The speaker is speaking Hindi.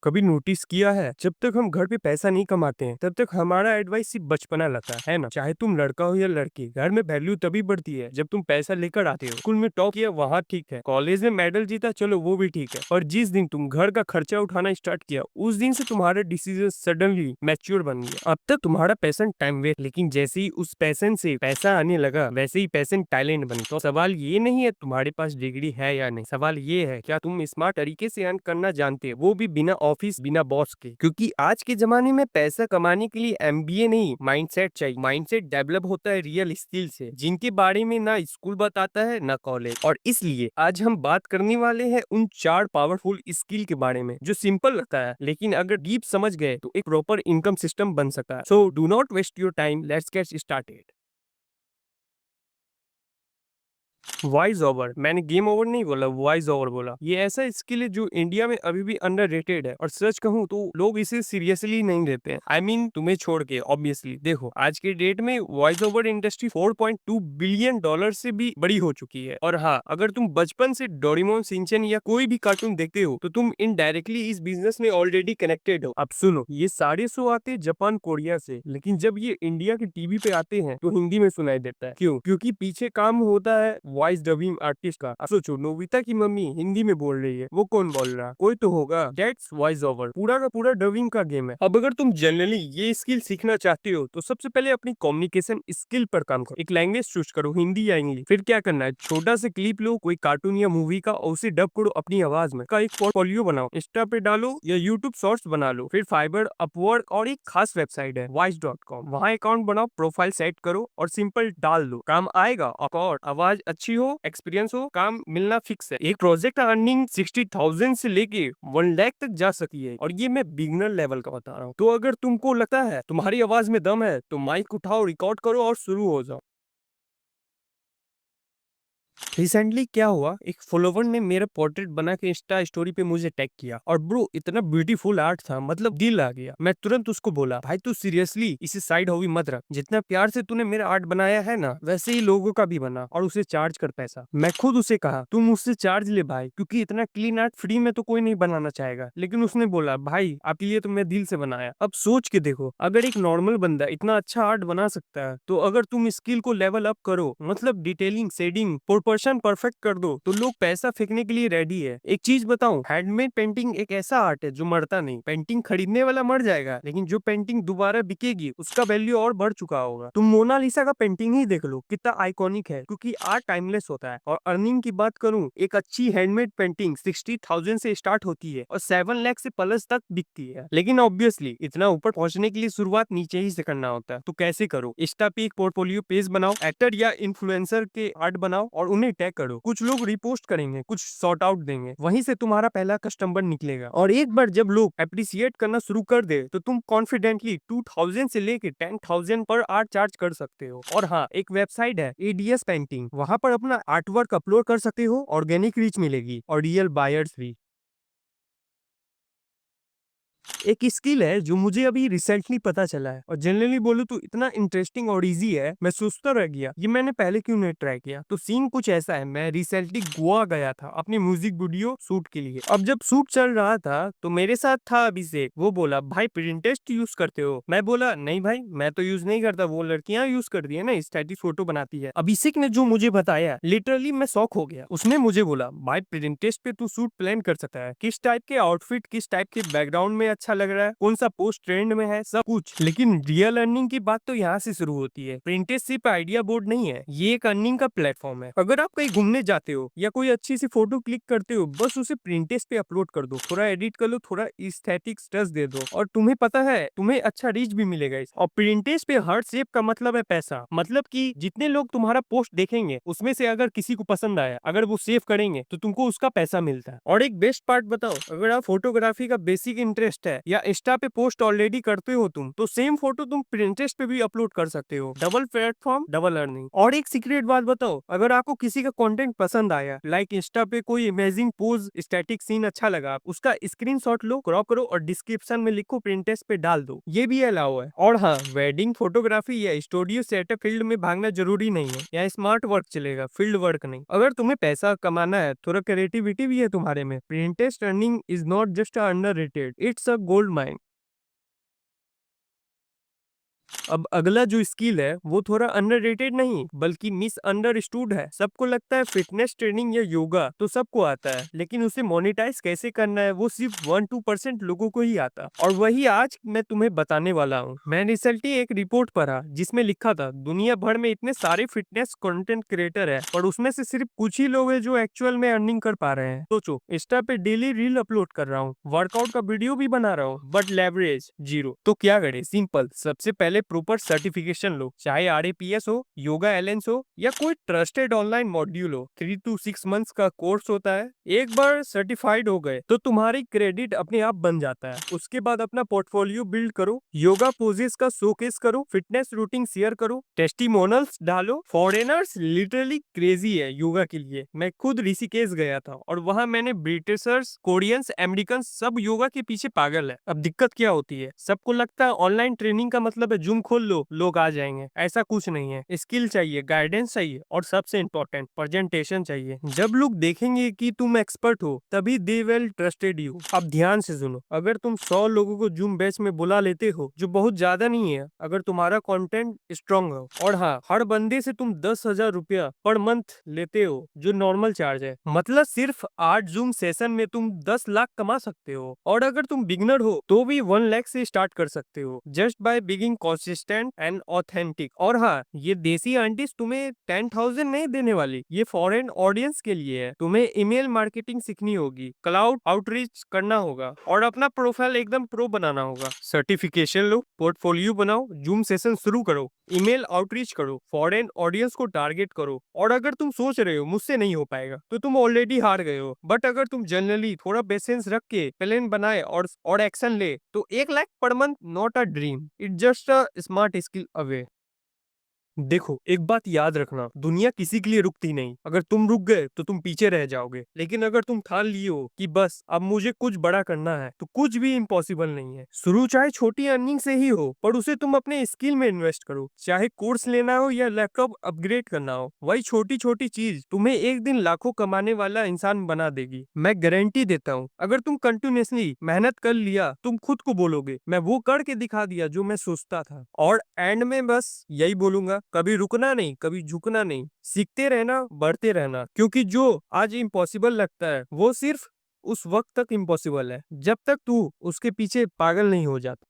कभी नोटिस किया है, जब तक हम घर पे पैसा नहीं कमाते हैं तब तक हमारा एडवाइस सिर्फ बचपना लगता है ना। चाहे तुम लड़का हो या लड़की, घर में वैल्यू तभी बढ़ती है जब तुम पैसा लेकर आते हो। स्कूल में टॉप किया वहाँ ठीक है, कॉलेज में मेडल जीता चलो वो भी ठीक है, और जिस दिन तुम घर का खर्चा उठाना स्टार्ट किया उस दिन से तुम्हारा डिसीजन सडनली मैच्योर बन गया। अब तक तुम्हारा पैशन टाइम वेस्ट, लेकिन जैसे ही उस पैशन से पैसा आने लगा वैसे ही पैशन टैलेंट बन। तो सवाल ये नहीं है तुम्हारे पास डिग्री है या नहीं, सवाल ये है क्या तुम स्मार्ट तरीके से अर्न करना जानते हो, वो भी बिना ऑफिस बिना बॉस के। क्योंकि आज के जमाने में पैसा कमाने के लिए एमबीए नहीं, माइंडसेट चाहिए। माइंडसेट डेवलप होता है रियल स्किल से, जिनके बारे में ना स्कूल बताता है ना कॉलेज। और इसलिए आज हम बात करने वाले हैं उन 4 पावरफुल स्किल के बारे में जो सिंपल लगता है लेकिन अगर डीप समझ गए तो एक प्रॉपर इनकम सिस्टम बन सकता है। So do not waste your time, let's get started. Voice over, मैंने गेम ओवर नहीं बोला, वॉइस ओवर बोला। ये ऐसा स्किल है जो इंडिया में अभी भी अंडररेटेड है, और सच कहूँ तो लोग इसे सीरियसली नहीं लेते हैं। आई मीन तुम्हें छोड़ के ऑब्वियसली। देखो आज के डेट में voice over industry 4.2 billion dollar से भी बड़ी हो चुकी है। और हाँ, अगर तुम बचपन से डोरेमोन, शिनचैन या कोई भी कार्टून देखते हो तो तुम इनडायरेक्टली इस बिजनेस में ऑलरेडी कनेक्टेड हो। अब सुनो, ये सारे शो आते हैं जापान कोरिया से, लेकिन जब ये इंडिया के टीवी पे आते हैं तो हिंदी में सुनाई देता है। क्यों? क्योंकि पीछे काम होता है वॉइस डबिंग आर्टिस्ट का। अब सोचो, नोबिता की मम्मी हिंदी में बोल रही है, वो कौन बोल रहा है? कोई तो होगा। दैट्स वॉइस ओवर, पूरा का पूरा डबिंग का गेम है। अब अगर तुम जनरली ये स्किल सीखना चाहते हो तो सबसे पहले अपनी कम्युनिकेशन स्किल पर काम करो। एक लैंग्वेज चूज करो, हिंदी या इंग्लिश। फिर क्या करना है, छोटा से क्लिप लो कोई कार्टून या मूवी का और उसे डब करो अपनी आवाज में। का एक पोर्टफोलियो बनाओ, इंस्टा पे डालो या यूट्यूब शॉर्ट्स बना लो। फिर फाइबर, अपवर्क और एक खास वेबसाइट है wise.com, वहाँ अकाउंट बनाओ, प्रोफाइल सेट करो और सिंपल डाल दो, काम आएगा। और आवाज अच्छी हो, एक्सपीरियंस हो, काम मिलना फिक्स है। एक प्रोजेक्ट अर्निंग 60,000 से लेके 1 लाख तक जा सकती है, और ये मैं बिगनर लेवल का बता रहा हूँ। तो अगर तुमको लगता है तुम्हारी आवाज में दम है तो माइक उठाओ, रिकॉर्ड करो और शुरू हो जाओ। रिसेंटली क्या हुआ, एक फॉलोवर ने मेरा पोर्ट्रेट बना के इंस्टा स्टोरी पे मुझे टैग किया, और ब्रो इतना ब्यूटीफुल आर्ट था, मतलब दिल आ गया। मैं तुरंत उसको बोला, भाई तू सीरियसली इसे साइड हॉबी मत रख, जितना प्यार से तूने मेरा आर्ट बनाया है ना वैसे ही लोगों का भी बना, और उसे चार्ज कर पैसा। मैं खुद उसे कहा तू मुझसे चार्ज ले भाई, क्योंकि इतना क्लीन आर्ट फ्री में तो कोई नहीं बनाना चाहेगा। लेकिन उसने बोला भाई आपके लिए तो मैं दिल से बनाया। अब सोच के देखो, अगर एक नॉर्मल बंदा इतना अच्छा आर्ट बना सकता है, तो अगर तुम स्किल को लेवल अप करो, मतलब डिटेलिंग, शेडिंग, प्रोपोर्शन परफेक्ट कर दो, तो लोग पैसा फेंकने के लिए रेडी है। एक चीज बताऊं, हैंडमेड पेंटिंग एक ऐसा आर्ट है जो मरता नहीं। पेंटिंग खरीदने वाला मर जाएगा, लेकिन जो पेंटिंग दोबारा बिकेगी उसका वैल्यू और बढ़ चुका होगा। तुम मोनालिसा का पेंटिंग ही देख लो, कितना आइकॉनिक है, क्योंकि आर्ट टाइमलेस होता है। और अर्निंग की बात करूं, एक अच्छी हैंडमेड पेंटिंग 60,000 से स्टार्ट होती है और 7 लाख से प्लस तक बिकती है। लेकिन ऑब्वियसली इतना ऊपर पहुंचने के लिए शुरुआत नीचे ही से करना होता है। तो कैसे करो, इंस्टा पे एक पोर्टफोलियो पेज बनाओ, एक्टर या इन्फ्लुएंसर के आर्ट बनाओ और उन्हें टैग करो। कुछ लोग रिपोस्ट करेंगे, कुछ सॉर्ट आउट देंगे, वहीं से तुम्हारा पहला कस्टमर निकलेगा। और एक बार जब लोग अप्रिशिएट करना शुरू कर दे तो तुम कॉन्फिडेंटली 2000 से लेके 10,000 पर आर्ट चार्ज कर सकते हो। और हाँ, एक वेबसाइट है एडीएस पेंटिंग, वहां पर अपना आर्टवर्क अपलोड कर सकते हो, ऑर्गेनिक रीच मिलेगी और रियल बायर्स भी। एक स्किल है जो मुझे अभी रिसेंटली पता चला है, और जनरली बोलूं तो इतना इंटरेस्टिंग और इजी है, मैं सोचता रह गया ये मैंने पहले क्यों नहीं ट्राई किया। तो सीन कुछ ऐसा है, मैं रिसेंटली गोवा गया था अपने म्यूजिक वीडियो शूट के लिए। अब जब शूट चल रहा था तो मेरे साथ था अभिषेक। वो बोला भाई प्रिंटेस्ट यूज करते हो? मैं बोला नहीं भाई मैं तो यूज नहीं करता, वो लड़कियां यूज करती है ना, स्टैटिक फोटो बनाती है। अभिषेक ने जो मुझे बताया लिटरली मैं शॉक हो गया। उसने मुझे बोला भाई प्रिंटेस्ट पे तू शूट प्लान कर सकता है, किस टाइप के आउटफिट, किस टाइप के बैकग्राउंड में अच्छा लग रहा है, कौन सा पोस्ट ट्रेंड में है, सब कुछ। लेकिन रियल अर्निंग की बात तो यहाँ से शुरू होती है। प्रिंटेड सिर्फ आइडिया बोर्ड नहीं है, ये एक अर्निंग का प्लेटफॉर्म है। अगर आप कहीं घूमने जाते हो या कोई अच्छी सी फोटो क्लिक करते हो, बस उसे प्रिंटेड पे अपलोड कर दो, थोड़ा एडिट कर लो, थोड़ा एस्थेटिक्स टच दे दो, और तुम्हें पता है तुम्हें अच्छा रीच भी मिलेगा और प्रिंटेड पे हर शेप का मतलब है पैसा। मतलब कि जितने लोग तुम्हारा पोस्ट देखेंगे उसमें से अगर किसी को पसंद आया, अगर वो सेव करेंगे तो तुमको उसका पैसा मिलता है। और एक बेस्ट पार्ट बताओ, अगर आप फोटोग्राफी का बेसिक इंटरेस्ट है है या इंस्टा पे पोस्ट ऑलरेडी करते हो तुम, तो सेम फोटो तुम Pinterest पे भी अपलोड कर सकते हो। Double platform, double earning. और एक सीक्रेट बात बताओ, अगर आपको किसी का कंटेंट पसंद आया, लाइक इंस्टा पे कोई अमेजिंग पोज, स्टैटिक सीन अच्छा लगा, उसका स्क्रीनशॉट लो, क्रॉप करो और डिस्क्रिप्शन में लिखो Pinterest पे डाल दो, ये भी अलाउ है। और हाँ, वेडिंग फोटोग्राफी या स्टूडियो सेटअप फील्ड में भागना जरूरी नहीं है, यहाँ स्मार्ट वर्क चलेगा, फील्ड वर्क नहीं। अगर तुम्हें पैसा कमाना है, थोड़ा क्रिएटिविटी भी है तुम्हारे में, Pinterest earning is not just underrated, it's a gold mine. अब अगला जो स्किल है वो थोड़ा अंडररेटेड नहीं बल्कि मिस अंडरस्टूड है। सबको लगता है फिटनेस ट्रेनिंग या योगा तो सबको आता है, लेकिन उसे मोनेटाइज कैसे करना है वो सिर्फ 1-2% लोगों को ही आता। और वही आज मैं तुम्हें बताने वाला हूँ। मैं रिसेंटली एक रिपोर्ट पढ़ा जिसमें लिखा था दुनिया भर में इतने सारे फिटनेस कंटेंट क्रिएटर है, पर उसमें से सिर्फ कुछ ही लोग हैं जो एक्चुअल में अर्निंग कर पा रहे हैं। सोचो, इंस्टा पे डेली रील अपलोड कर रहा हूँ, वर्कआउट का वीडियो भी बना रहा हूँ, बट लेवरेज जीरो। तो क्या करें? सिंपल, सबसे पहले प्रॉपर सर्टिफिकेशन लो, चाहे RAPS हो, योगा एलेंस हो या कोई ट्रस्टेड ऑनलाइन मॉड्यूल हो। 3 to 6 मंथ्स का कोर्स होता है। एक बार सर्टिफाइड हो गए तो तुम्हारी क्रेडिट अपने आप बन जाता है। उसके बाद अपना पोर्टफोलियो बिल्ड करो, योगा पोजेस का शोकेस करो, फिटनेस रूटीन शेयर करो, टेस्टिमोनल्स डालो। फॉरेनर्स लिटरली क्रेजी है योगा के लिए। मैं खुद ऋषिकेश गया था और वहां मैंने ब्रिटिशर्स, कोरियंस, अमेरिकन सब योगा के पीछे पागल है। अब दिक्कत क्या होती है, सबको लगता है ऑनलाइन ट्रेनिंग का मतलब है जूम खोल लो, लोग आ जाएंगे। ऐसा कुछ नहीं है। स्किल चाहिए, गाइडेंस चाहिए और सबसे इम्पोर्टेंट प्रेजेंटेशन चाहिए। जब लोग देखेंगे कि तुम एक्सपर्ट हो तभी दे विल ट्रस्टेड यू। अब ध्यान से सुनो, अगर तुम 100 लोगों को जूम बैच में बुला लेते हो, जो बहुत ज्यादा नहीं है, अगर तुम्हारा कंटेंट स्ट्रांग हो, और हाँ, हर बंदे से तुम 10,000 रुपया पर मंथ लेते हो जो नॉर्मल चार्ज है, मतलब सिर्फ 8 जूम सेशन में तुम 10 लाख कमा सकते हो। और अगर तुम बिगनर हो तो भी 1 लाख से स्टार्ट कर सकते हो, just by being consistent and authentic. और हाँ, ये देसी आंटीज तुम्हें 10,000 नहीं देने वाली, ये फॉरेन ऑडियंस के लिए है। तुम्हें ईमेल मार्केटिंग सीखनी होगी, क्लाउड आउटरीच करना होगा और अपना प्रोफाइल एकदम प्रो बनाना होगा। सर्टिफिकेशन लो, पोर्टफोलियो बनाओ, जूम सेशन शुरू करो, ईमेल आउटरीच करो, फॉरेन ऑडियंस को टारगेट करो। और अगर तुम सोच रहे हो मुझसे नहीं हो पाएगा तो तुम ऑलरेडी हार गए हो। बट अगर तुम जनरली थोड़ा पेशेंस रख के प्लान बनाए और एक्शन ले तो 1 lakh per month not a dream, it just a smart skill away. देखो, एक बात याद रखना, दुनिया किसी के लिए रुकती नहीं। अगर तुम रुक गए तो तुम पीछे रह जाओगे, लेकिन अगर तुम ठान लिए हो कि बस अब मुझे कुछ बड़ा करना है तो कुछ भी इम्पॉसिबल नहीं है। शुरू चाहे छोटी अर्निंग से ही हो, पर उसे तुम अपने स्किल में इन्वेस्ट करो। चाहे कोर्स लेना हो या लैपटॉप अपग्रेड करना हो, वही छोटी छोटी चीज तुम्हें एक दिन लाखों कमाने वाला इंसान बना देगी। मैं गारंटी देता हूँ, अगर तुम कंटिन्यूअसली मेहनत कर लिया, तुम खुद को बोलोगे मैं वो करके दिखा दिया जो मैं सोचता था। और एंड में बस यही बोलूंगा, कभी रुकना नहीं, कभी झुकना नहीं, सीखते रहना, बढ़ते रहना। क्योंकि जो आज इम्पॉसिबल लगता है वो सिर्फ उस वक्त तक इम्पॉसिबल है जब तक तू उसके पीछे पागल नहीं हो जाता।